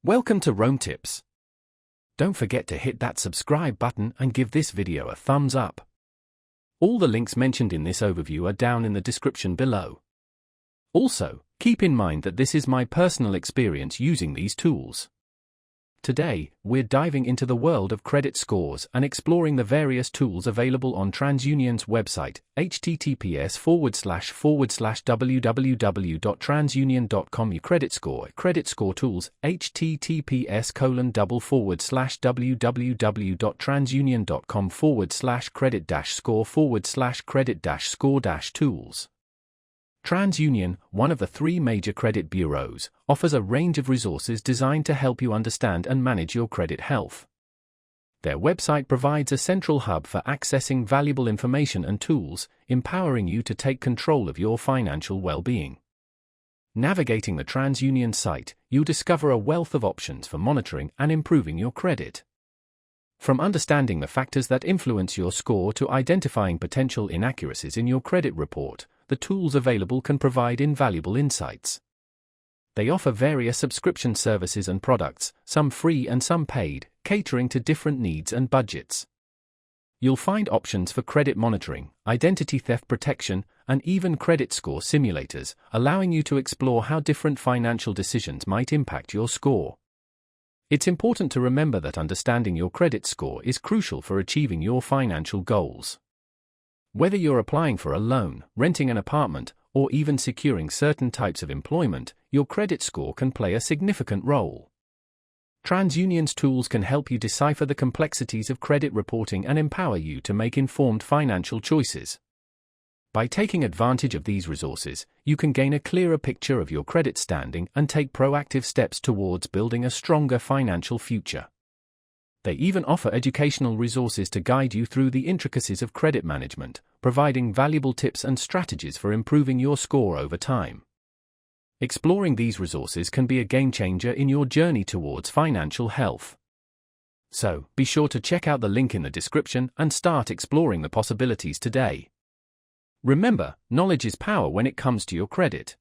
Welcome to Rome Tips. Don't forget to hit that subscribe button and give this video a thumbs up. All the links mentioned in this overview are down in the description below. Also, keep in mind that this is my personal experience using these tools. Today, we're diving into the world of credit scores and exploring the various tools available on TransUnion's website, https://www.transunion.com. Credit score tools, https://www.transunion.com/credit-score/credit-score-tools. TransUnion, one of the three major credit bureaus, offers a range of resources designed to help you understand and manage your credit health. Their website provides a central hub for accessing valuable information and tools, empowering you to take control of your financial well-being. Navigating the TransUnion site, you'll discover a wealth of options for monitoring and improving your credit. From understanding the factors that influence your score to identifying potential inaccuracies in your credit report, the tools available can provide invaluable insights. They offer various subscription services and products, some free and some paid, catering to different needs and budgets. You'll find options for credit monitoring, identity theft protection, and even credit score simulators, allowing you to explore how different financial decisions might impact your score. It's important to remember that understanding your credit score is crucial for achieving your financial goals. Whether you're applying for a loan, renting an apartment, or even securing certain types of employment, your credit score can play a significant role. TransUnion's tools can help you decipher the complexities of credit reporting and empower you to make informed financial choices. By taking advantage of these resources, you can gain a clearer picture of your credit standing and take proactive steps towards building a stronger financial future. They even offer educational resources to guide you through the intricacies of credit management, providing valuable tips and strategies for improving your score over time. Exploring these resources can be a game changer in your journey towards financial health. So, be sure to check out the link in the description and start exploring the possibilities today. Remember, knowledge is power when it comes to your credit.